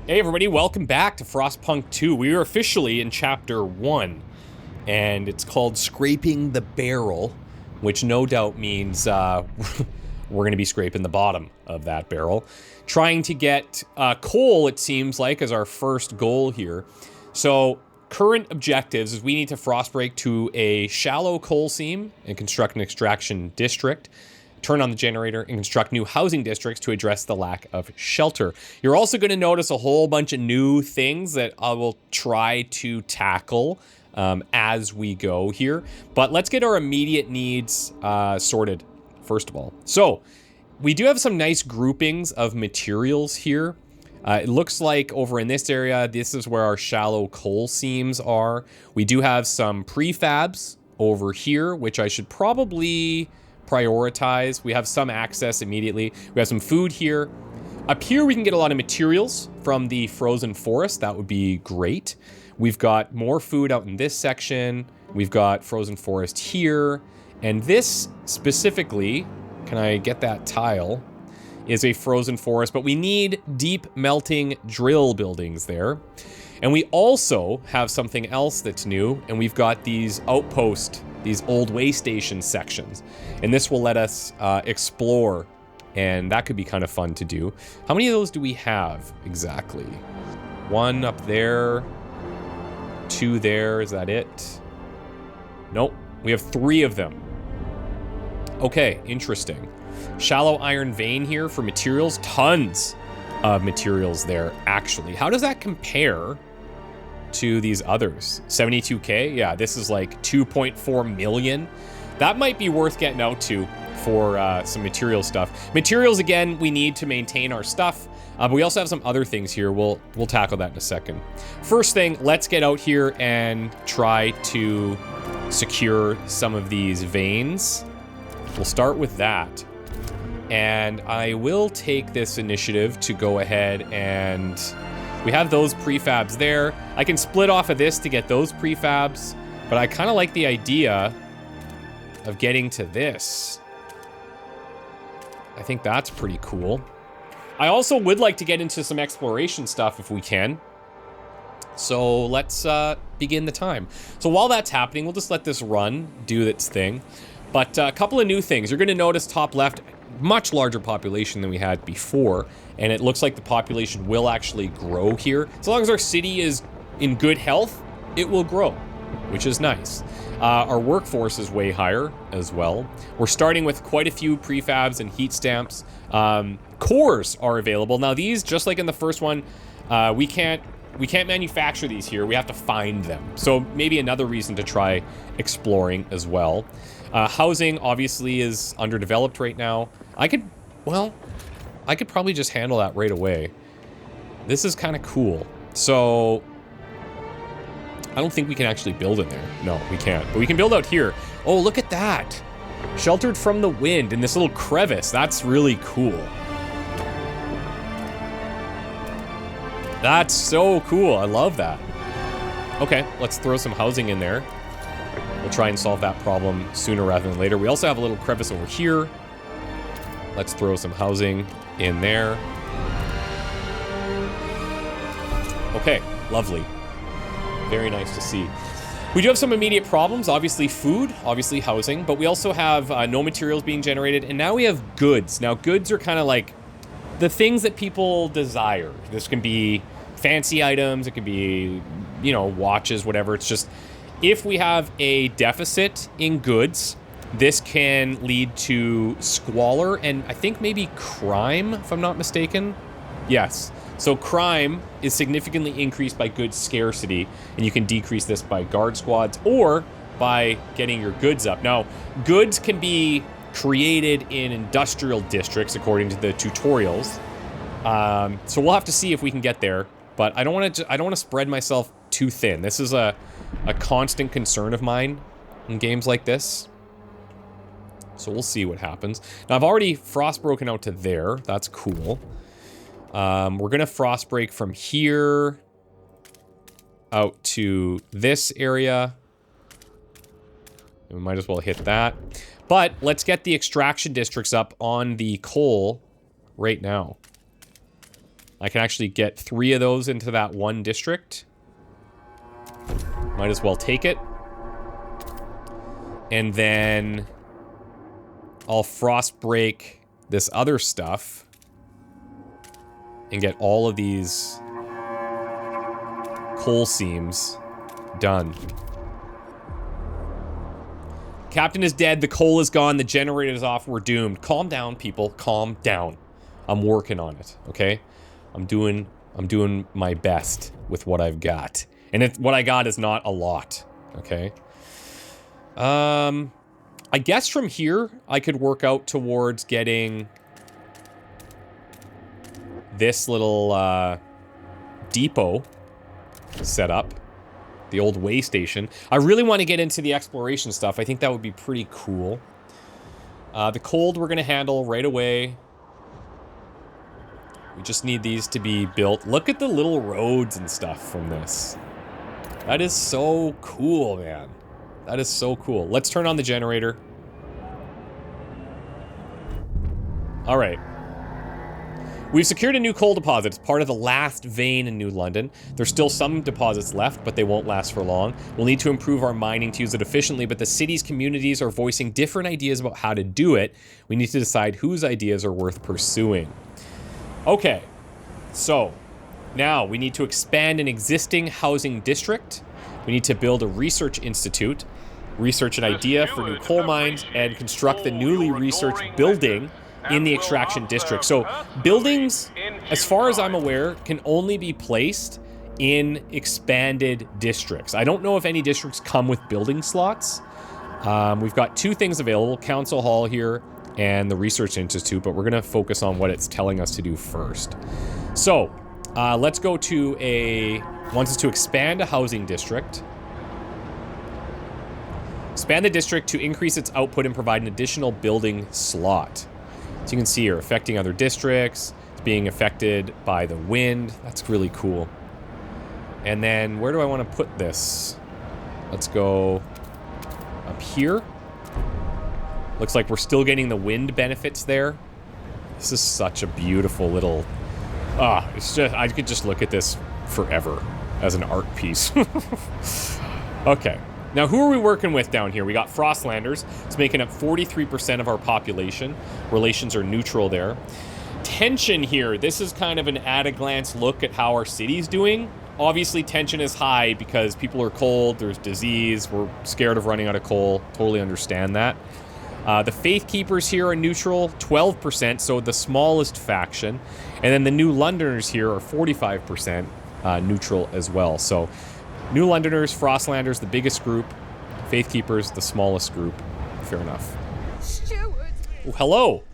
Hey everybody, welcome back to Frostpunk 2. We are officially in Chapter 1, and it's called Scraping the Barrel, which no doubt means we're going to be scraping the bottom of that barrel. Trying to get coal, it seems like, as our first goal here. So, current objectives is we need to frostbreak to a shallow coal seam and construct an extraction district. Turn on the generator and construct new housing districts to address the lack of shelter. You're also going to notice a whole bunch of new things that I will try to tackle as we go here. But let's get our immediate needs sorted, first of all. So, we do have some nice groupings of materials here. It looks like over in this area, this is where our shallow coal seams are. We do have some prefabs over here, which I should probably prioritize. We have some access immediately. We have some food here. Up here, we can get a lot of materials from the frozen forest. That would be great. We've got more food out in this section. We've got frozen forest here. And this specifically, can I get that tile, is a frozen forest, but we need deep melting drill buildings there. And we also have something else that's new, and we've got these outpost, these old way station sections. And this will let us explore, and that could be kind of fun to do. How many of those do we have exactly? One up there, two there, is that it? Nope, we have 3 of them. Okay, interesting. Shallow iron vein here for materials, tons of materials there, actually. How does that compare to these others? 72K? Yeah, this is like 2.4 million. That might be worth getting out to for some material stuff. Materials, again, we need to maintain our stuff, but we also have some other things here. We'll tackle that in a second. First thing, let's get out here and try to secure some of these veins. We'll start with that. And I will take this initiative to go ahead and we have those prefabs there. I can split off of this to get those prefabs, but I kind of like the idea of getting to this. I think that's pretty cool. I also would like to get into some exploration stuff if we can. So let's begin the time. So while that's happening, we'll just let this run, do its thing. But a couple of new things. You're going to notice top left, much larger population than we had before, and it looks like the population will actually grow here. As long as our city is in good health, it will grow, which is nice. Our workforce is way higher as well. We're starting with quite a few prefabs and heat stamps. Cores are available. Now these, just like in the first one, we can't manufacture these here. We have to find them. So maybe another reason to try exploring as well. Housing obviously is underdeveloped right now. I could probably just handle that right away. This is kind of cool. So I don't think we can actually build in there. No, we can't. But we can build out here. Oh, look at that. Sheltered from the wind in this little crevice. That's really cool. That's so cool. I love that. Okay, let's throw some housing in there. We'll try and solve that problem sooner rather than later. We also have a little crevice over here. Let's throw some housing in there. Okay, lovely. Very nice to see. We do have some immediate problems. Obviously food, obviously housing, but we also have no materials being generated, and now we have goods. Now goods are kind of like the things that people desire. This can be fancy items, it can be, you know, watches, whatever. It's just, if we have a deficit in goods, this can lead to squalor and I think maybe crime, if I'm not mistaken. Yes. So crime is significantly increased by goods scarcity, and you can decrease this by guard squads or by getting your goods up. Now, goods can be created in industrial districts according to the tutorials. So we'll have to see if we can get there, but I don't want to spread myself too thin. This is a constant concern of mine in games like this. So we'll see what happens. Now I've already frost broken out to there. That's cool. We're gonna frost break from here out to this area. And we might as well hit that. But let's get the extraction districts up on the coal right now. I can actually get 3 of those into that one district. Might as well take it. And then I'll frost break this other stuff and get all of these coal seams done. Captain is dead, the coal is gone, the generator is off, we're doomed. Calm down, people, calm down. I'm working on it, okay? I'm doing my best with what I've got. And what I got is not a lot, okay? I guess from here, I could work out towards getting this little, depot set up. The old way station. I really want to get into the exploration stuff. I think that would be pretty cool. The cold we're going to handle right away. We just need these to be built. Look at the little roads and stuff from this. That is so cool, man. That is so cool. Let's turn on the generator. All right. We've secured a new coal deposit. It's part of the last vein in New London. There's still some deposits left, but they won't last for long. We'll need to improve our mining to use it efficiently, but the city's communities are voicing different ideas about how to do it. We need to decide whose ideas are worth pursuing. Okay, so now we need to expand an existing housing district. We need to build a research institute, research an idea for new coal mines, and construct the newly researched building in the extraction district. So buildings, as far as I'm aware, can only be placed in expanded districts. I don't know if any districts come with building slots. We've got 2 things available, Council Hall here and the Research Institute, but we're gonna focus on what it's telling us to do first. So let's go to wants us to expand a housing district. Expand the district to increase its output and provide an additional building slot. So you can see here, affecting other districts. It's being affected by the wind. That's really cool. And then where do I want to put this? Let's go up here. Looks like we're still getting the wind benefits there. This is such a beautiful little... it's just, I could just look at this forever as an art piece. Okay. Now, who are we working with down here? We got Frostlanders. It's making up 43% of our population. Relations are neutral there. Tension here. This is kind of an at-a-glance look at how our city's doing. Obviously, tension is high because people are cold, there's disease, we're scared of running out of coal. Totally understand that. The Faith Keepers here are neutral, 12%, so the smallest faction. And then the New Londoners here are 45% neutral as well. So New Londoners, Frostlanders, the biggest group. Faith Keepers, the smallest group. Fair enough. Stuart. Oh, hello.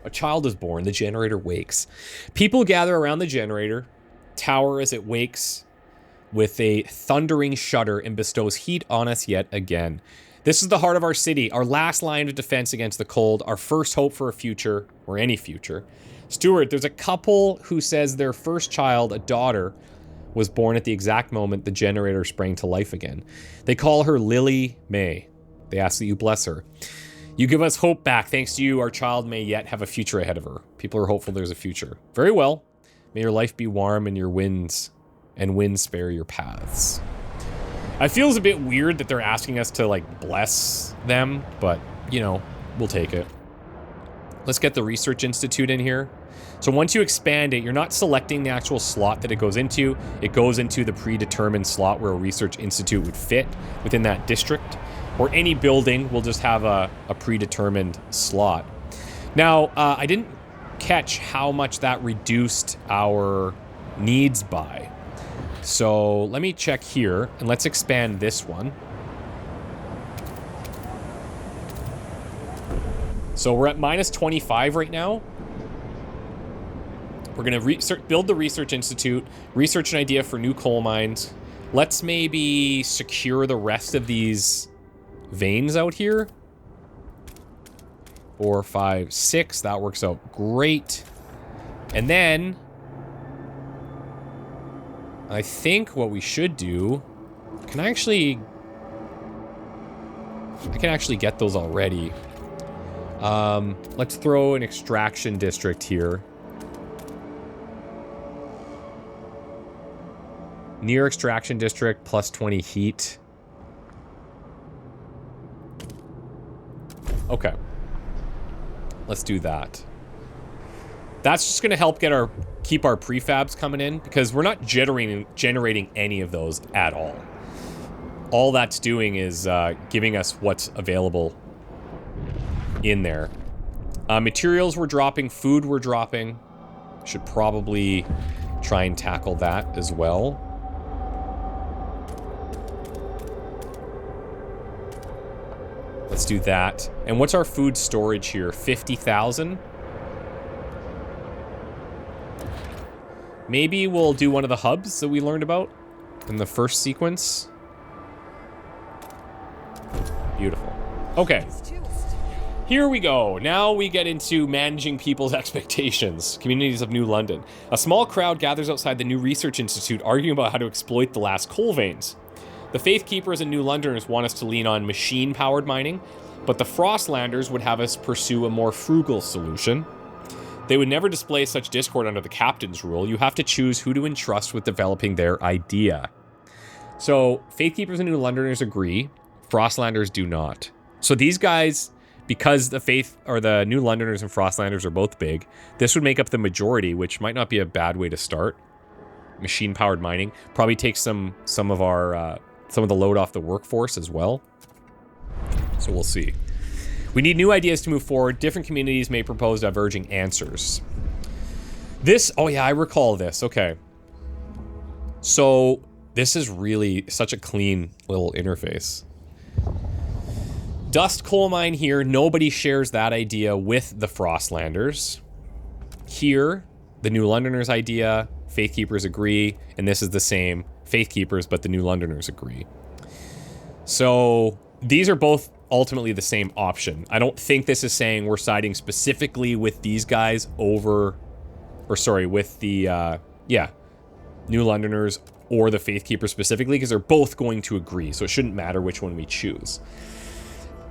A child is born. The generator wakes. People gather around the generator tower as it wakes with a thundering shudder and bestows heat on us yet again. This is the heart of our city, our last line of defense against the cold, our first hope for a future, or any future. Stuart, there's a couple who says their first child, a daughter, was born at the exact moment the generator sprang to life again. They call her Lily May. They ask that you bless her. You give us hope back. Thanks to you, our child may yet have a future ahead of her. People are hopeful there's a future. Very well. May your life be warm and your winds spare your paths. It feels a bit weird that they're asking us to, like, bless them, but, you know, we'll take it. Let's get the Research Institute in here. So once you expand it, you're not selecting the actual slot that it goes into. It goes into the predetermined slot where a Research Institute would fit within that district. Or any building will just have a predetermined slot. Now, I didn't catch how much that reduced our needs by. So let me check here, and let's expand this one. So we're at minus 25 right now. We're going to build the Research Institute, research an idea for new coal mines. Let's maybe secure the rest of these veins out here. 4, 5, 6. That works out great. And then I think what we should do... I can actually get those already. Let's throw an extraction district here. Near extraction district, plus 20 heat. Okay. Let's do that. That's just going to help keep our prefabs coming in, because we're not generating any of those at all. All that's doing is giving us what's available in there. Materials we're dropping, food we're dropping. Should probably try and tackle that as well. Let's do that. And what's our food storage here? 50,000? Maybe we'll do one of the hubs that we learned about in the first sequence. Beautiful. Okay. Here we go. Now we get into managing people's expectations. Communities of New London. A small crowd gathers outside the new research institute arguing about how to exploit the last coal veins. The Faith Keepers and New Londoners want us to lean on machine-powered mining, but the Frostlanders would have us pursue a more frugal solution. They would never display such discord under the captain's rule. You have to choose who to entrust with developing their idea. So, Faith Keepers and New Londoners agree. Frostlanders do not. So these guys, because the Faith, or the New Londoners and Frostlanders are both big, this would make up the majority, which might not be a bad way to start. Machine-powered mining. Probably takes some of the load off the workforce as well. So we'll see. We need new ideas to move forward. Different communities may propose diverging answers. This, oh yeah, I recall this. Okay. So this is really such a clean little interface. Dust coal mine here. Nobody shares that idea with the Frostlanders. Here, the New Londoners idea, Faith Keepers agree, and this is the same. Faith Keepers, but the New Londoners agree. So these are both ultimately the same option. I don't think this is saying we're siding specifically with these guys over, or sorry, with the, New Londoners or the Faith Keepers specifically, because they're both going to agree, so it shouldn't matter which one we choose.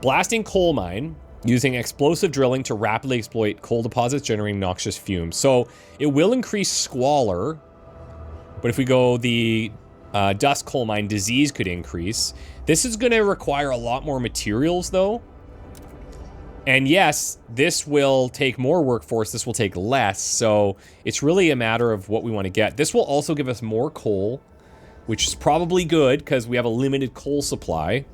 Blasting coal mine using explosive drilling to rapidly exploit coal deposits generating noxious fumes. So it will increase squalor, but if we go the dust coal mine, disease could increase. This is going to require a lot more materials though. And yes, this will take more workforce, this will take less, so it's really a matter of what we want to get. This will also give us more coal, which is probably good because we have a limited coal supply.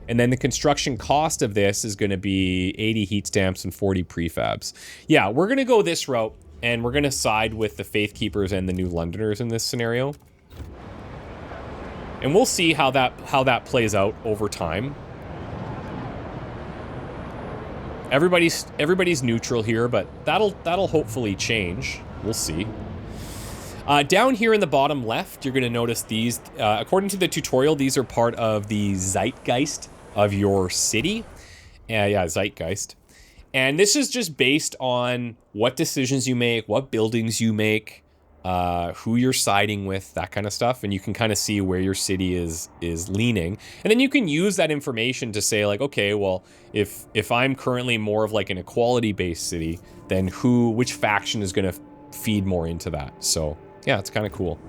And then the construction cost of this is going to be 80 heat stamps and 40 prefabs. Yeah, we're going to go this route, and we're going to side with the Faith Keepers and the New Londoners in this scenario. And we'll see how that plays out over time. Everybody's neutral here, but that'll hopefully change. We'll see. Down here in the bottom left, you're going to notice these. According to the tutorial, these are part of the zeitgeist of your city. Yeah, zeitgeist. And this is just based on what decisions you make, what buildings you make, who you're siding with, that kind of stuff. And you can kind of see where your city is leaning. And then you can use that information to say like, okay, well, if I'm currently more of like an equality-based city, then which faction is going to feed more into that? So yeah, it's kind of cool.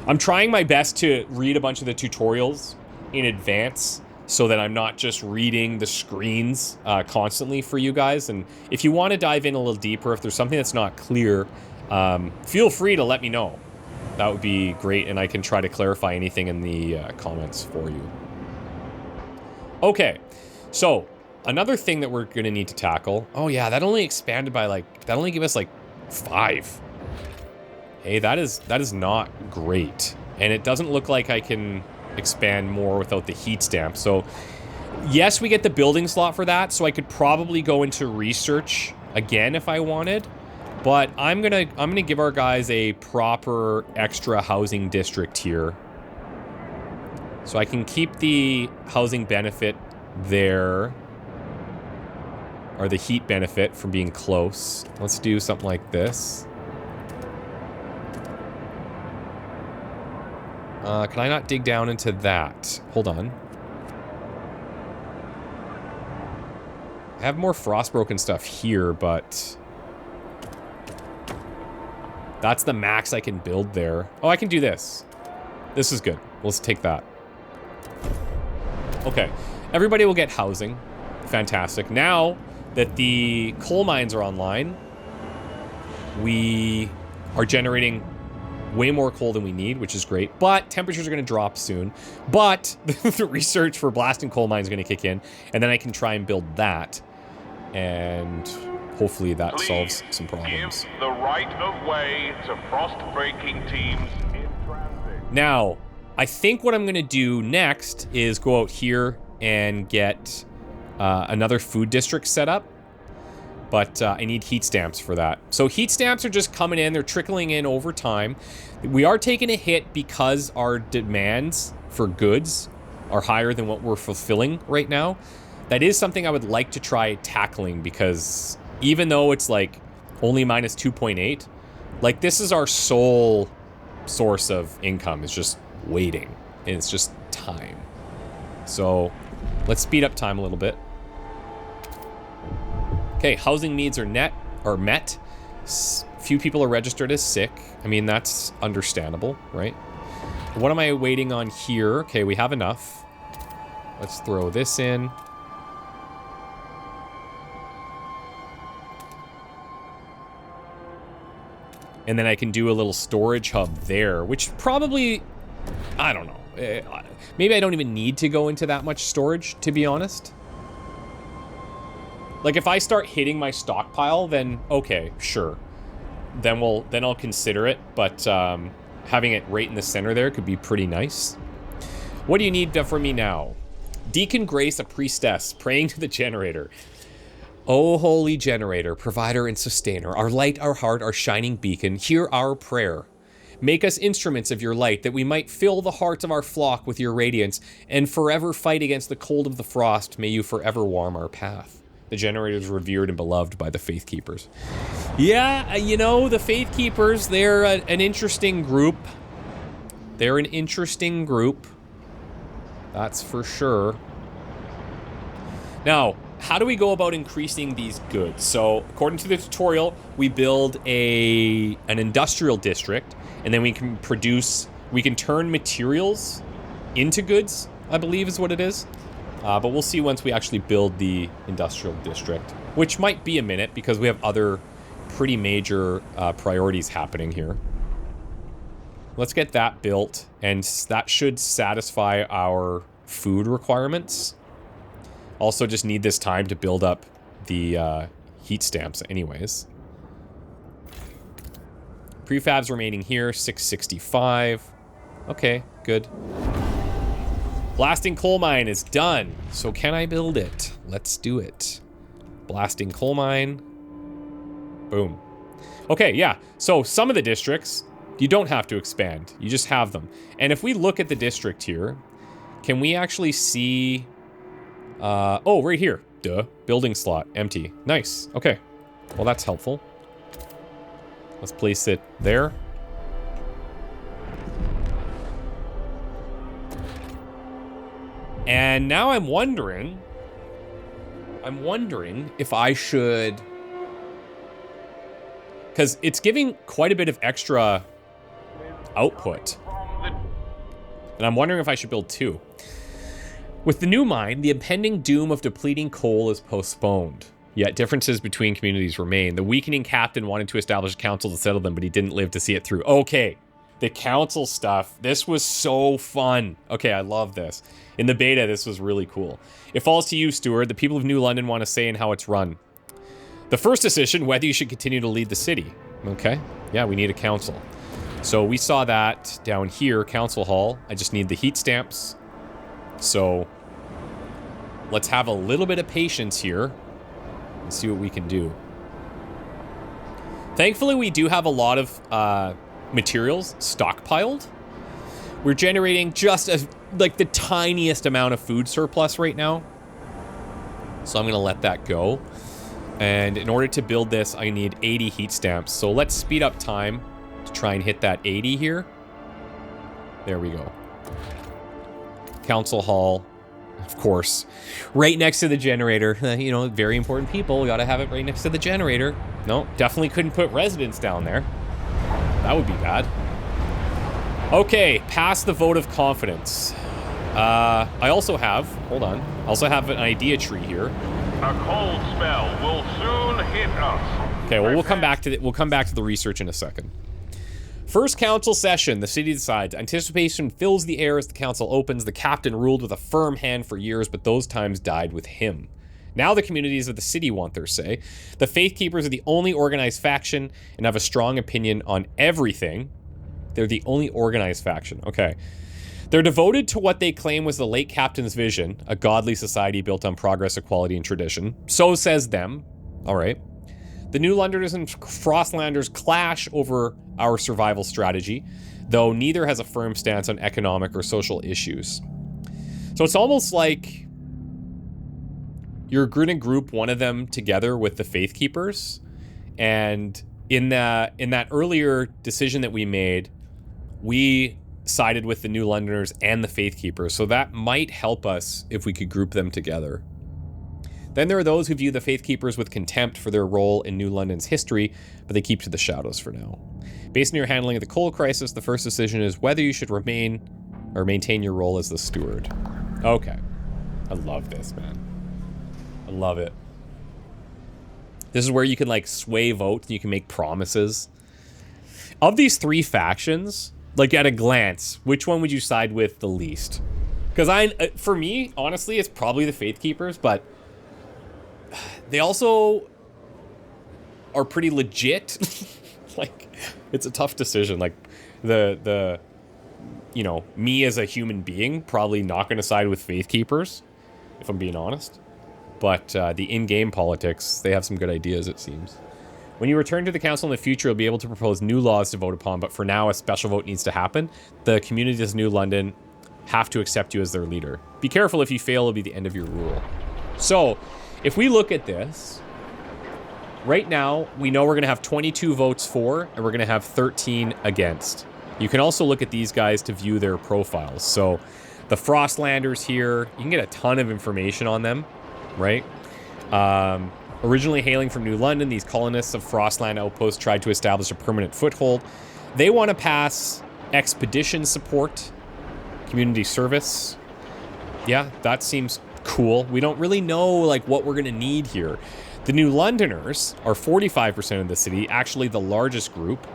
I'm trying my best to read a bunch of the tutorials in advance so that I'm not just reading the screens constantly for you guys. And if you want to dive in a little deeper, if there's something that's not clear, feel free to let me know. That would be great, and I can try to clarify anything in the comments for you. Okay, so another thing that we're going to need to tackle. Oh yeah, that only expanded by that only gave us 5. Hey, that is not great. And it doesn't look like I can expand more without the heat stamp. So yes, we get the building slot for that, so I could probably go into research again if I wanted. But I'm gonna give our guys a proper extra housing district here. So I can keep the housing benefit there, or the heat benefit from being close. Let's do something like this. Can I not dig down into that? Hold on. I have more frostbroken stuff here, but That's the max I can build there. Oh, I can do this. This is good. Let's take that. Okay. Everybody will get housing. Fantastic. Now that the coal mines are online, we are generating way more coal than we need, which is great. But temperatures are going to drop soon. But the research for blasting coal mines is going to kick in. And then I can try and build that. And hopefully that solves some problems. Give the right of way to frost-breaking teams in transit. Now, I think what I'm going to do next is go out here and get another food district set up. But I need heat stamps for that. So heat stamps are just coming in. They're trickling in over time. We are taking a hit because our demands for goods are higher than what we're fulfilling right now. That is something I would like to try tackling, because even though it's like only minus 2.8, like this is our sole source of income. It's just waiting, and it's just time. So let's speed up time a little bit. Okay, housing needs are met. Few people are registered as sick. I mean, that's understandable, right? What am I waiting on here? Okay, we have enough. Let's throw this in. And then I can do a little storage hub there, which probably, I don't know. Maybe I don't even need to go into that much storage, to be honest. Like, if I start hitting my stockpile, then okay, sure. Then I'll consider it, but having it right in the center there could be pretty nice. What do you need from me now? Deacon Grace, a priestess, praying to the generator. O holy generator, provider and sustainer, our light, our heart, our shining beacon, hear our prayer. Make us instruments of your light, that we might fill the hearts of our flock with your radiance, and forever fight against the cold of the frost. May you forever warm our path. The generator is revered and beloved by the Faith Keepers. Yeah, you know, the Faith Keepers, they're an interesting group. They're an interesting group. That's for sure. Now, how do we go about increasing these goods? So, according to the tutorial, we build an industrial district, and then we can turn materials into goods, I believe is what it is. But we'll see once we actually build the industrial district, which might be a minute because we have other pretty major priorities happening here. Let's get that built, and that should satisfy our food requirements. Also just need this time to build up the heat stamps anyways. Prefabs remaining here, 665. Okay, good. Blasting coal mine is done. So can I build it? Let's do it. Blasting coal mine. Boom. Okay, yeah. So some of the districts, you don't have to expand. You just have them. And if we look at the district here, can we actually see... oh, right here. Duh. Building slot. Empty. Nice. Okay. Well, that's helpful. Let's place it there. And now I'm wondering if I should... Because it's giving quite a bit of extra output. And I'm wondering if I should build two. With the new mine, the impending doom of depleting coal is postponed. Yet differences between communities remain. The weakening captain wanted to establish a council to settle them, but he didn't live to see it through. Okay, the council stuff. This was so fun. Okay, I love this. In the beta, this was really cool. It falls to you, Steward. The people of New London want a say in how it's run. The first decision, whether you should continue to lead the city. Okay, yeah, we need a council. So we saw that down here, Council Hall. I just need the heat stamps. So let's have a little bit of patience here and see what we can do. Thankfully, we do have a lot of materials stockpiled. We're generating just like the tiniest amount of food surplus right now. So I'm going to let that go. And in order to build this, I need 80 heat stamps. So let's speed up time to try and hit that 80 here. There we go. Council Hall, of course, right next to the generator. You know, very important people. We got to have it right next to the generator. No, definitely couldn't put residents down there. That would be bad. Okay, pass the vote of confidence. I also have, hold on, I also have an idea tree here. A cold spell will soon hit us. Okay, well we'll come back to the research in a second. First council session, the city decides. Anticipation fills the air as the council opens. The captain ruled with a firm hand for years, but those times died with him. Now the communities of the city want their say. The Faith Keepers are the only organized faction and have a strong opinion on everything. They're the only organized faction. Okay. They're devoted to what they claim was the late captain's vision, a godly society built on progress, equality, and tradition. So says them. All right. The New Londoners and Frostlanders clash over our survival strategy, though neither has a firm stance on economic or social issues. So it's almost like you're going to group one of them together with the Faith Keepers. And in that earlier decision that we made, we sided with the New Londoners and the Faith Keepers, so that might help us if we could group them together. Then there are those who view the Faith Keepers with contempt for their role in New London's history, but they keep to the shadows for now. Based on your handling of the coal crisis, the first decision is whether you should remain or maintain your role as the steward. Okay. I love this, man. I love it. This is where you can, like, sway votes and you can make promises. Of these three factions, like, at a glance, which one would you side with the least? Because for me, honestly, it's probably the Faith Keepers, but they also are pretty legit. Like, it's a tough decision. Like, the you know, me as a human being, probably not going to side with Faith Keepers, if I'm being honest. But the in-game politics, they have some good ideas, it seems. When you return to the council in the future, you'll be able to propose new laws to vote upon, but for now, a special vote needs to happen. The communities of New London have to accept you as their leader. Be careful, if you fail, it'll be the end of your rule. So, if we look at this, right now, we know we're going to have 22 votes for, and we're going to have 13 against. You can also look at these guys to view their profiles. So, the Frostlanders here, you can get a ton of information on them, right? Originally hailing from New London, these colonists of Frostland outposts tried to establish a permanent foothold. They want to pass expedition support, community service. Yeah, that seems cool. We don't really know, like, what we're going to need here. The New Londoners are 45% of the city, actually the largest group,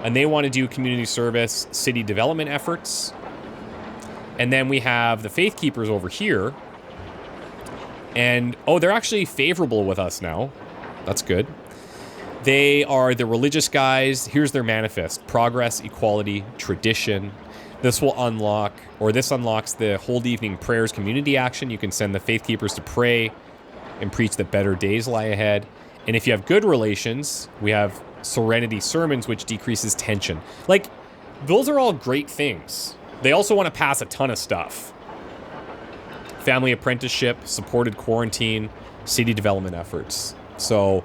and they want to do community service, city development efforts. And then we have the Faith Keepers over here. And, oh, they're actually favorable with us now. That's good. They are the religious guys. Here's their manifest. Progress, equality, tradition. This will unlock, or this unlocks the Hold Evening Prayers community action. You can send the Faith Keepers to pray and preach that better days lie ahead. And if you have good relations, we have Serenity Sermons, which decreases tension. Like, those are all great things. They also want to pass a ton of stuff. Family apprenticeship, supported quarantine, city development efforts. So,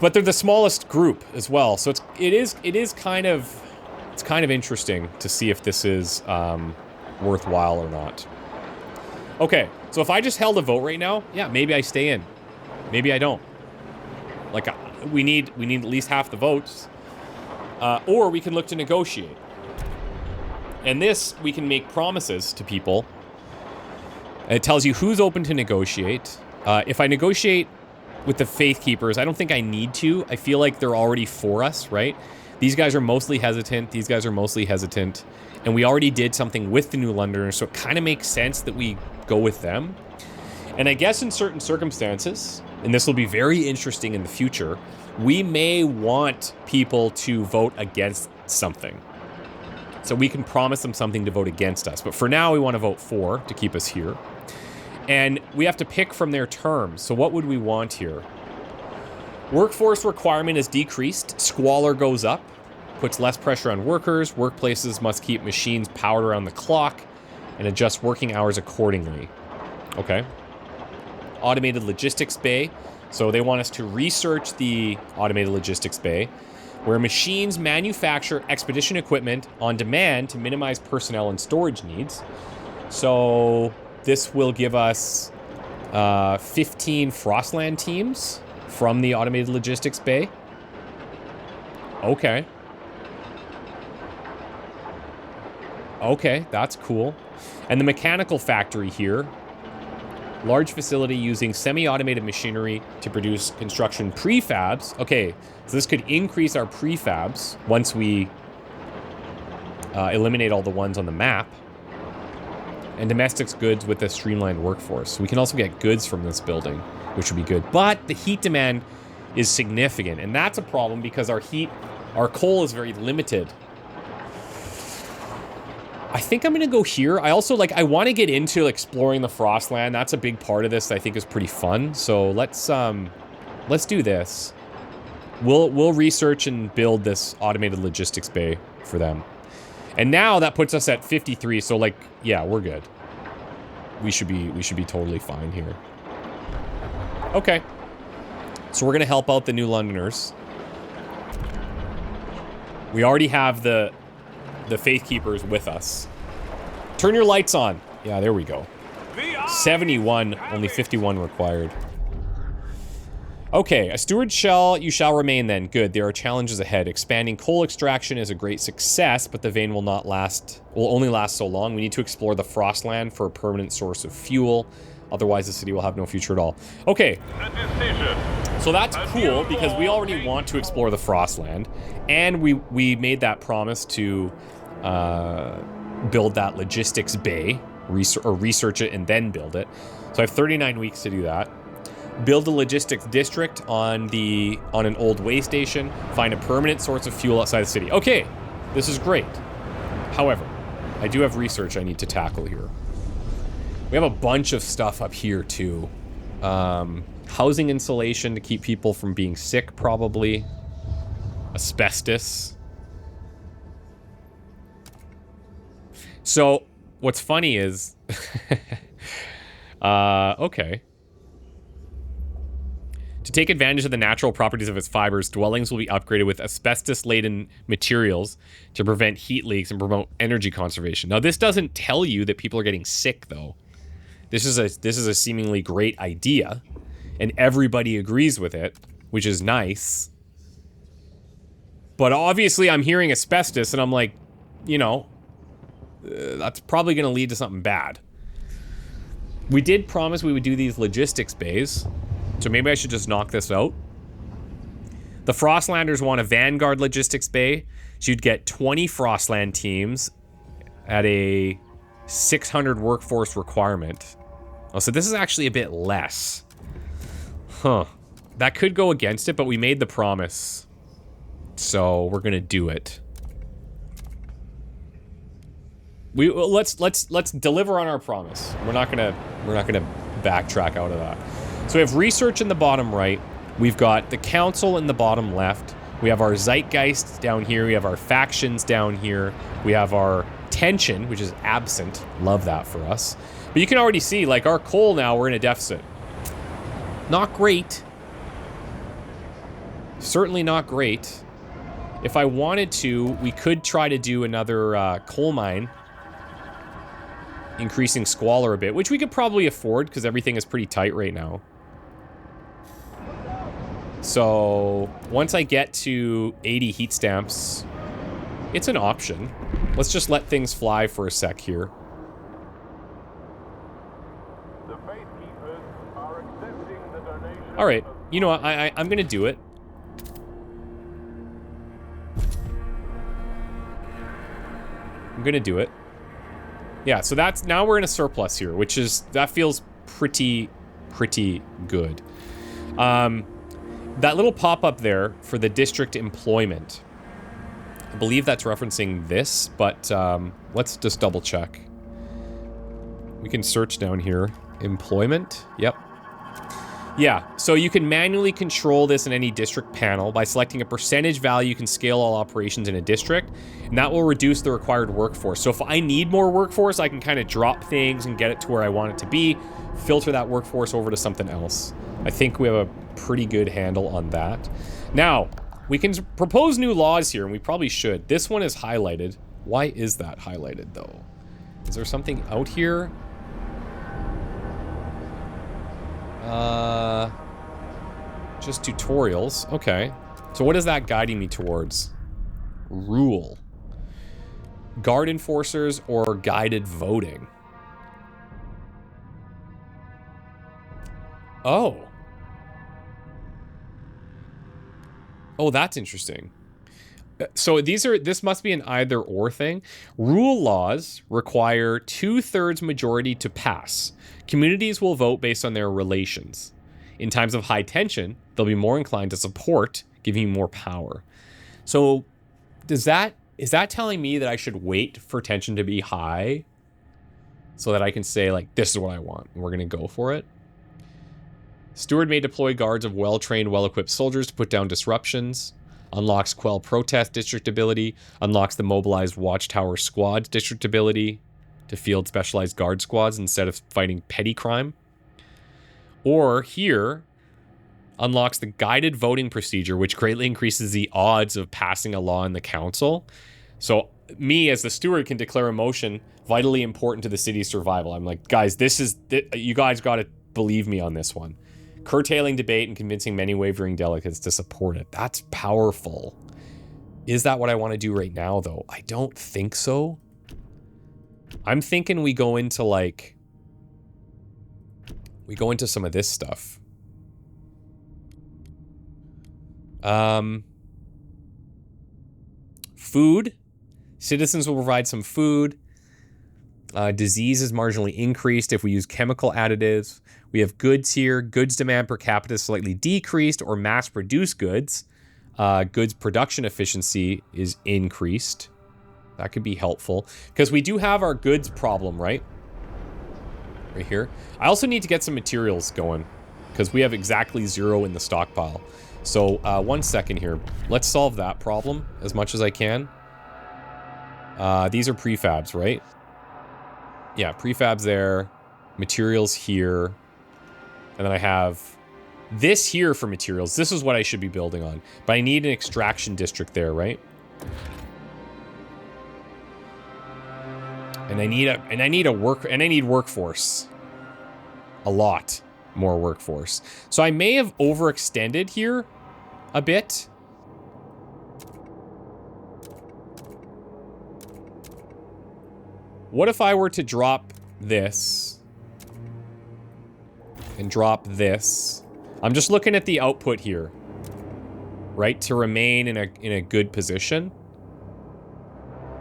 but they're the smallest group as well. So it is kind of interesting to see if this is worthwhile or not. Okay, so if I just held a vote right now, yeah, maybe I stay in, maybe I don't. Like, we need at least half the votes, or we can look to negotiate. And this, we can make promises to people. It tells you who's open to negotiate. If I negotiate with the Faith Keepers, I don't think I need to. I feel like they're already for us, right? These guys are mostly hesitant. These guys are mostly hesitant. And we already did something with the New Londoners, so it kind of makes sense that we go with them. And I guess in certain circumstances, and this will be very interesting in the future, we may want people to vote against something. So we can promise them something to vote against us. But for now, we want to vote for to keep us here. And we have to pick from their terms. So what would we want here? Workforce requirement is decreased. Squalor goes up. Puts less pressure on workers. Workplaces must keep machines powered around the clock and adjust working hours accordingly. Okay. Automated logistics bay. So they want us to research the automated logistics bay, where machines manufacture expedition equipment on demand to minimize personnel and storage needs. So this will give us 15 Frostland teams from the automated logistics bay. Okay. Okay, that's cool. And the mechanical factory here. Large facility using semi-automated machinery to produce construction prefabs. Okay, so this could increase our prefabs once we eliminate all the ones on the map. And domestics goods with a streamlined workforce. We can also get goods from this building, which would be good. But the heat demand is significant, and that's a problem because our coal is very limited. I think I'm gonna go here. I also, like, I want to get into exploring the Frostland. That's a big part of this that I think is pretty fun. So let's do this. We'll research and build this automated logistics bay for them. And now that puts us at 53. So, like, yeah, we're good. We should be totally fine here. Okay. So we're gonna help out the New Londoners. We already have the Faith Keepers with us. Turn your lights on. Yeah, there we go. 71, only 51 required. Okay, a steward you shall remain then. Good, there are challenges ahead. Expanding coal extraction is a great success, but the vein will only last so long. We need to explore the Frostland for a permanent source of fuel. Otherwise, the city will have no future at all. Okay. So that's cool because we already want to explore the Frostland, and we made that promise to build that logistics bay, research it and then build it. So I have 39 weeks to do that. Build a logistics district on an old way station. Find a permanent source of fuel outside the city. Okay, this is great. However, I do have research I need to tackle here. We have a bunch of stuff up here too. Housing insulation to keep people from being sick, probably. Asbestos. So, what's funny is... okay. To take advantage of the natural properties of its fibers, dwellings will be upgraded with asbestos-laden materials to prevent heat leaks and promote energy conservation. Now, this doesn't tell you that people are getting sick, though. This is a seemingly great idea, and everybody agrees with it, which is nice. But obviously, I'm hearing asbestos, and I'm like, you know, that's probably going to lead to something bad. We did promise we would do these logistics bays. So maybe I should just knock this out. The Frostlanders want a Vanguard logistics bay. So you'd get 20 Frostland teams at a 600 workforce requirement. Oh, so this is actually a bit less. Huh. That could go against it, but we made the promise. So we're gonna do it. Let's deliver on our promise. We're not gonna backtrack out of that. So we have research in the bottom right. We've got the council in the bottom left. We have our zeitgeist down here. We have our factions down here. We have our tension, which is absent. Love that for us. But you can already see, like, our coal now, we're in a deficit. Not great. Certainly not great. If I wanted to, we could try to do another coal mine. Increasing squalor a bit, which we could probably afford because everything is pretty tight right now. So once I get to 80 heat stamps, it's an option. Let's just let things fly for a sec here. The Faith Keepers are accepting the donation. All right, you know what? I'm gonna do it. I'm gonna do it. Yeah, so that's, now we're in a surplus here, which is, that feels pretty good. That little pop-up there for the district employment, I believe that's referencing this, but let's just double check. We can search down here. Employment, yep. Yeah, so you can manually control this in any district panel. By selecting a percentage value, you can scale all operations in a district, and that will reduce the required workforce. So if I need more workforce, I can kind of drop things and get it to where I want it to be, filter that workforce over to something else. I think we have a pretty good handle on that. Now, we can propose new laws here, and we probably should. This one is highlighted. Why is that highlighted, though? Is there something out here? Just tutorials. Okay. So what is that guiding me towards? Rule. guard enforcers, or guided voting. Oh. Oh, that's interesting. So this must be an either or thing. Rule laws require 2/3 majority to pass. Communities will vote based on their relations. In times of high tension, they'll be more inclined to support, giving you more power. So is that telling me that I should wait for tension to be high so that I can say, like, this is what I want, and we're going to go for it? Steward may deploy guards of well-trained, well-equipped soldiers to put down disruptions. Unlocks Quell Protest district ability. Unlocks the mobilized Watchtower Squad district ability to field specialized guard squads instead of fighting petty crime. Or here, unlocks the guided voting procedure, which greatly increases the odds of passing a law in the council. So me as the steward can declare a motion vitally important to the city's survival. I'm like, guys, you guys got to believe me on this one. Curtailing debate and convincing many wavering delegates to support it. That's powerful. Is that what I want to do right now, though? I don't think so. I'm thinking we go into, like... we go into some of this stuff. Food. Citizens will provide some food. Disease is marginally increased if we use chemical additives. We have goods here. Goods demand per capita is slightly decreased or mass-produced goods. Goods production efficiency is increased. That could be helpful. Because we do have our goods problem, right? Right here. I also need to get some materials going. Because we have exactly 0 in the stockpile. So, 1 second here. Let's solve that problem as much as I can. These are prefabs, right? Yeah, prefabs there. Materials here. And then I have this here for materials. This is what I should be building on. But I need an extraction district there, right? And I need workforce. A lot more workforce. So I may have overextended here a bit. What if I were to drop this and drop this? I'm just looking at the output here, right? To remain in a good position.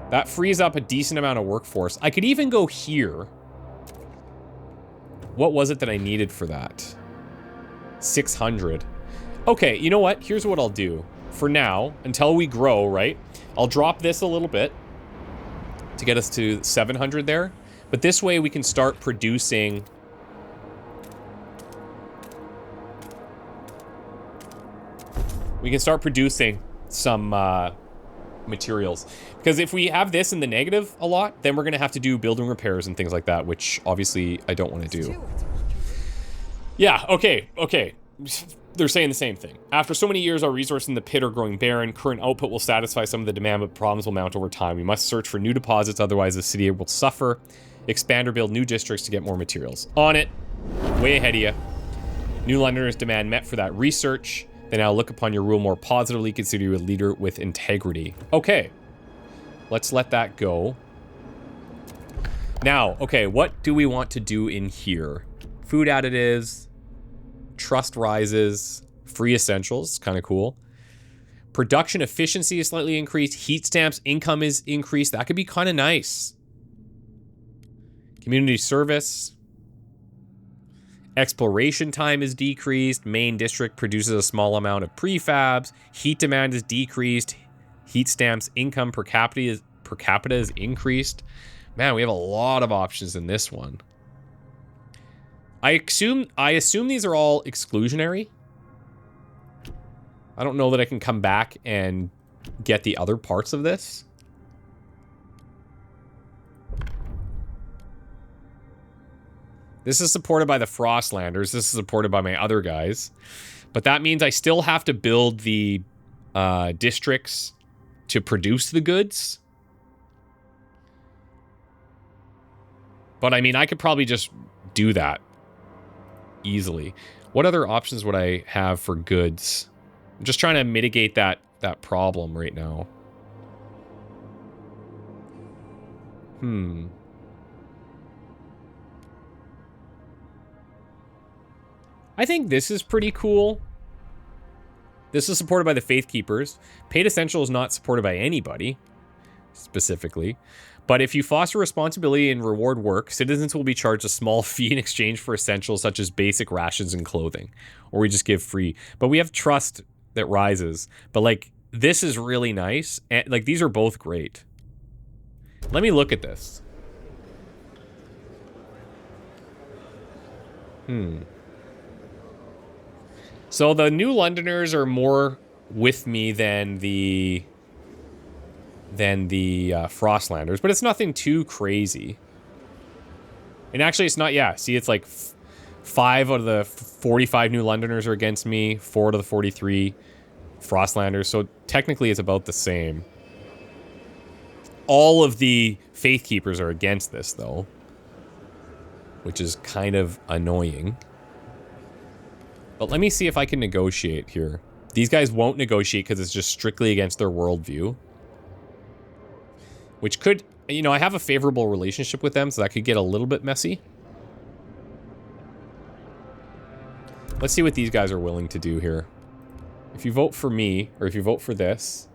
That frees up a decent amount of workforce. I could even go here. What was it that I needed for that? 600. Okay, you know what? Here's what I'll do. For now, until we grow, right? I'll drop this a little bit to get us to 700 there. But this way we can start producing... we can start producing some materials. Because if we have this in the negative a lot, then we're going to have to do building repairs and things like that, which obviously I don't want to do. Yeah, okay. They're saying the same thing. After so many years, our resources in the pit are growing barren. Current output will satisfy some of the demand, but problems will mount over time. We must search for new deposits, otherwise the city will suffer. Expand or build new districts to get more materials. On it. Way ahead of you. New Londoners demand met for that research. They now look upon your rule more positively, consider you a leader with integrity. Okay. Let's let that go. Now, okay, what do we want to do in here? Food additives. Trust rises. Free essentials. Kind of cool. Production efficiency is slightly increased. Heat stamps income is increased. That could be kind of nice. Community service. Exploration time is decreased. Main district produces a small amount of prefabs. Heat demand is decreased. Heat stamps income per capita is increased. Man, we have a lot of options in this one. I assume these are all exclusionary. I don't know that I can come back and get the other parts of this. This is supported by the Frostlanders. This is supported by my other guys. But that means I still have to build the districts to produce the goods. But I mean, I could probably just do that easily. What other options would I have for goods? I'm just trying to mitigate that problem right now. I think this is pretty cool. This is supported by the Faith Keepers. Paid Essential is not supported by anybody, specifically. But if you foster responsibility and reward work, citizens will be charged a small fee in exchange for essentials such as basic rations and clothing. Or we just give free. But we have trust that rises. But, like, this is really nice. And, like, these are both great. Let me look at this. So the New Londoners are more with me than the Frostlanders, but it's nothing too crazy. And actually, it's not. Yeah, see, it's like 5 out of the 45 New Londoners are against me. 4 out of the 43 Frostlanders. So technically, it's about the same. All of the Faith Keepers are against this, though, which is kind of annoying. But let me see if I can negotiate here. These guys won't negotiate because it's just strictly against their worldview. Which could, you know, I have a favorable relationship with them, so that could get a little bit messy. Let's see what these guys are willing to do here. If you vote for me, or if you vote for this.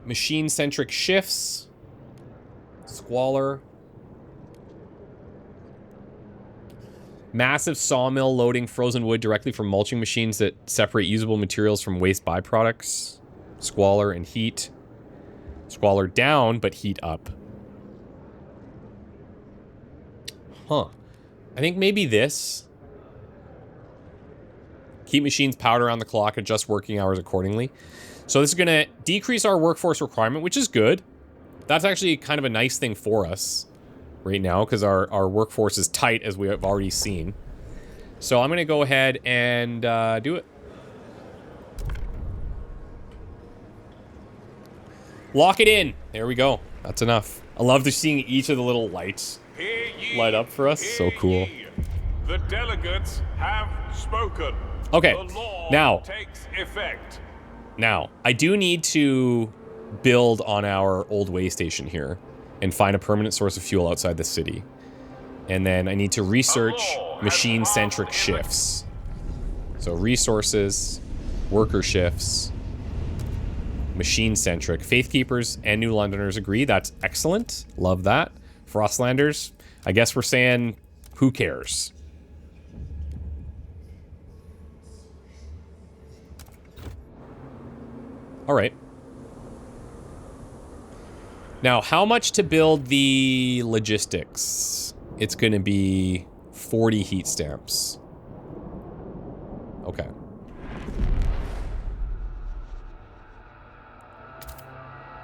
Machine-centric shifts. Squalor. Massive sawmill loading frozen wood directly from mulching machines that separate usable materials from waste byproducts. Squalor and heat. Squalor down, but heat up. Huh. I think maybe this. Keep machines powered around the clock, adjust working hours accordingly. So this is going to decrease our workforce requirement, which is good. That's actually kind of a nice thing for us right now, because our workforce is tight, as we have already seen. So I'm going to go ahead and do it. Lock it in. There we go. That's enough. I love to seeing each of the little lights light up for us. So cool. The delegates have spoken. Okay. The law Now takes effect. Now, I do need to build on our old way station here and find a permanent source of fuel outside the city. And then I need to research machine-centric shifts. So resources, worker shifts, machine-centric. Faith Keepers and New Londoners agree. That's excellent. Love that. Frostlanders, I guess we're saying, who cares? All right. Now, how much to build the logistics? It's going to be 40 heat stamps. Okay.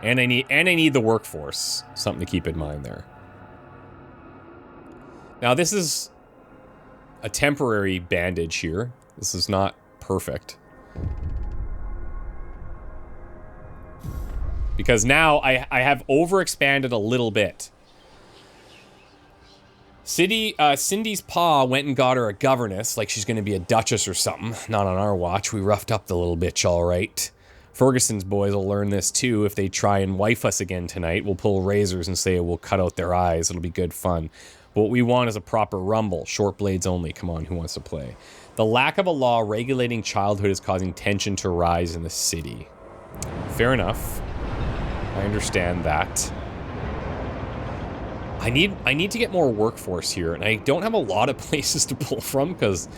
And I need the workforce. Something to keep in mind there. Now, this is a temporary bandage here. This is not perfect. Because now I have overexpanded a little bit. Cindy's pa went and got her a governess, like she's going to be a duchess or something. Not on our watch. We roughed up the little bitch, all right. Ferguson's boys will learn this too. If they try and wife us again tonight, we'll pull razors and say we'll cut out their eyes. It'll be good fun. But what we want is a proper rumble. Short blades only. Come on, who wants to play? The lack of a law regulating childhood is causing tension to rise in the city. Fair enough. I understand that. I need to get more workforce here, and I don't have a lot of places to pull from because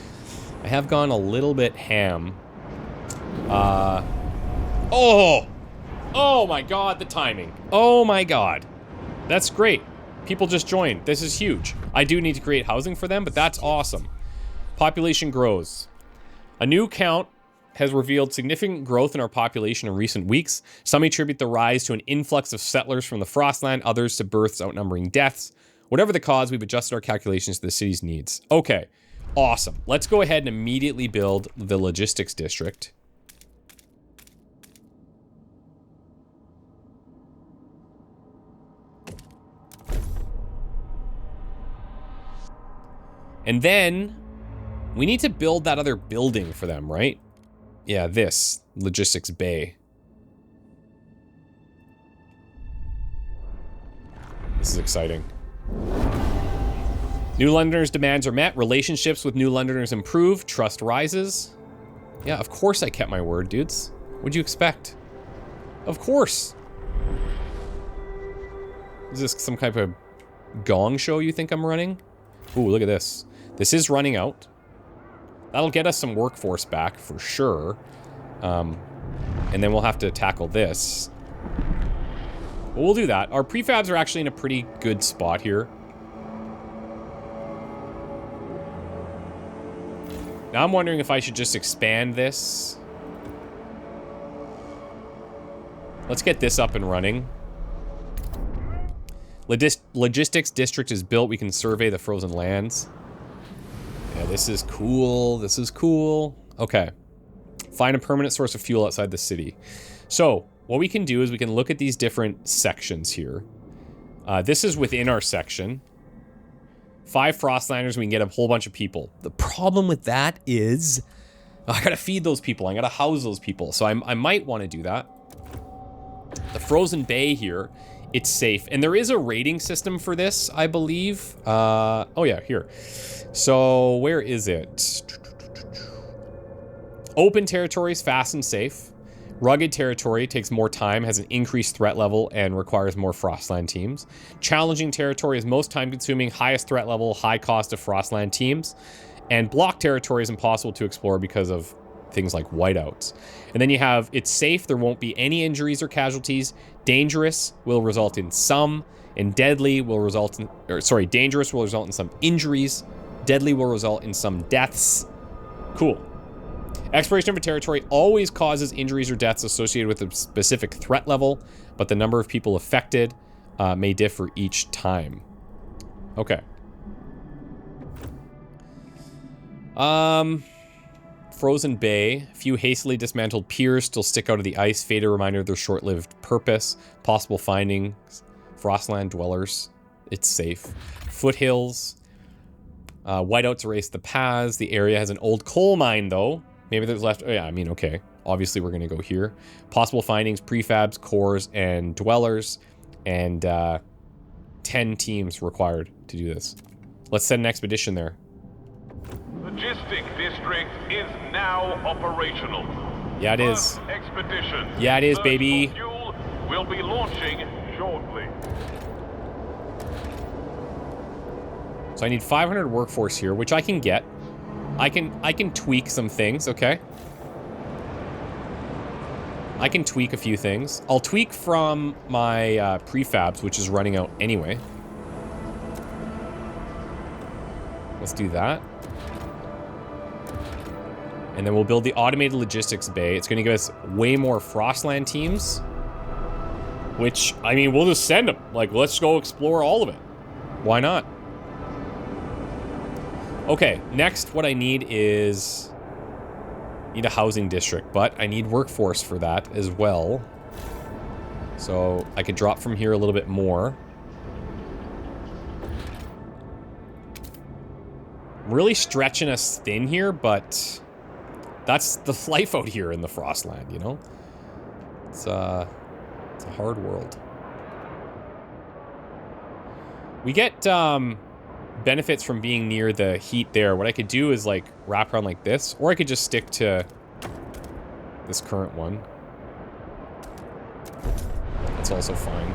I have gone a little bit ham. Oh my god, the timing. Oh my god. That's great. People just joined. This is huge. I do need to create housing for them, but that's awesome. Population grows. A new count has revealed significant growth in our population in recent weeks. Some attribute the rise to an influx of settlers from the Frostland, others to births outnumbering deaths. Whatever the cause, we've adjusted our calculations to the city's needs. Okay, awesome. Let's go ahead and immediately build the logistics district. And then we need to build that other building for them, right? Yeah, this logistics bay. This is exciting. New Londoners' demands are met. Relationships with new Londoners improve. Trust rises. Yeah, of course I kept my word, dudes. What'd you expect? Of course. Is this some type of gong show you think I'm running? Ooh, look at this. This is running out. That'll get us some workforce back for sure. And then we'll have to tackle this. But we'll do that. Our prefabs are actually in a pretty good spot here. Now I'm wondering if I should just expand this. Let's get this up and running. Logistics district is built. We can survey the frozen lands. Yeah, this is cool. This is cool. Okay. Find a permanent source of fuel outside the city. So, what we can do is we can look at these different sections here. This is within our section. 5 Frostlanders, we can get a whole bunch of people. The problem with that is I gotta feed those people. I gotta house those people. So I might want to do that. The Frozen Bay here, it's safe. And there is a rating system for this, I believe. Oh yeah, here. So where is it? Open territories, fast and safe. Rugged territory takes more time, has an increased threat level, and requires more Frostland teams. Challenging territory is most time-consuming, highest threat level, high cost of Frostland teams. And block territory is impossible to explore because of things like whiteouts. And then you have, it's safe, there won't be any injuries or casualties. Dangerous will result in some, and deadly will result in, dangerous will result in some injuries. Deadly will result in some deaths. Cool. Exploration of a territory always causes injuries or deaths associated with a specific threat level, but the number of people affected may differ each time. Okay. Frozen Bay. A few hastily dismantled piers still stick out of the ice. Faded reminder of their short-lived purpose. Possible findings. Frostland dwellers. It's safe. Foothills. Whiteouts erase the paths. The area has an old coal mine, though. Maybe there's left... Oh, yeah, I mean, okay. Obviously, we're going to go here. Possible findings, prefabs, cores, and dwellers. And 10 teams required to do this. Let's send an expedition there. Logistic district is now operational. Yeah, it is. Expedition. Yeah, it is, baby. Fuel will be launching shortly. So I need 500 workforce here, which I can get. I can tweak some things, okay? I can tweak a few things. I'll tweak from my prefabs, which is running out anyway. Let's do that. And then we'll build the automated logistics bay. It's going to give us way more Frostland teams. Which, I mean, we'll just send them. Like, let's go explore all of it. Why not? Okay, next what I need is... need a housing district, but I need workforce for that as well. So I could drop from here a little bit more. I'm really stretching us thin here, but that's the life out here in the Frostland, you know? It's a hard world. We get benefits from being near the heat there. What I could do is like wrap around like this, or I could just stick to this current one. That's also fine.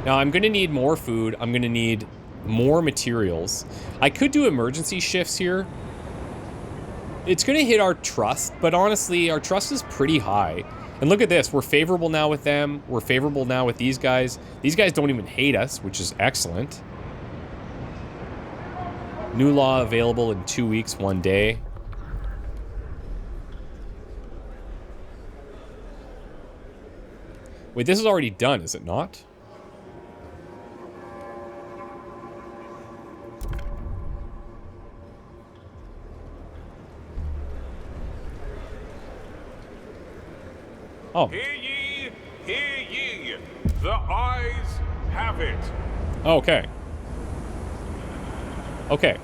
Now I'm gonna need more food. I'm gonna need more materials. I could do emergency shifts here. It's gonna hit our trust, but honestly, our trust is pretty high. And look at this, we're favorable now with them. We're favorable now with these guys. These guys don't even hate us, which is excellent. New law available in 2 weeks, 1 day. Wait, this is already done, is it not? Oh. Hear ye, hear ye. The eyes have it. Okay. Okay.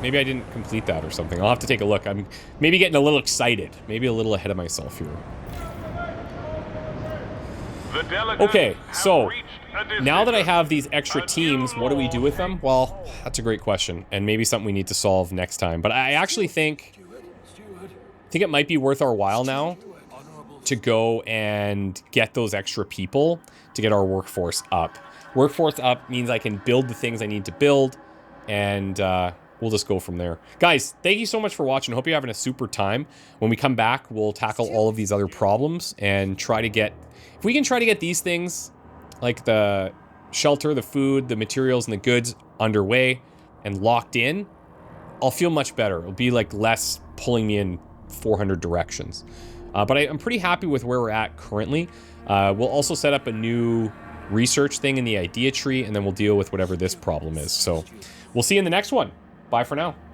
Maybe I didn't complete that or something. I'll have to take a look. I'm maybe getting a little excited. Maybe a little ahead of myself here. The delegates okay, so have reached now that I have these extra teams, what do we do with them? Well, that's a great question, and maybe something we need to solve next time. But I actually think it might be worth our while now to go and get those extra people to get our workforce up. Workforce up means I can build the things I need to build, and we'll just go from there. Guys, thank you so much for watching. Hope you're having a super time. When we come back, we'll tackle all of these other problems and try to get... If we can try to get these things, like the shelter, the food, the materials, and the goods underway and locked in, I'll feel much better. It'll be like less pulling me in 400 directions. But I'm pretty happy with where we're at currently. We'll also set up a new research thing in the idea tree, and then we'll deal with whatever this problem is. So we'll see you in the next one. Bye for now.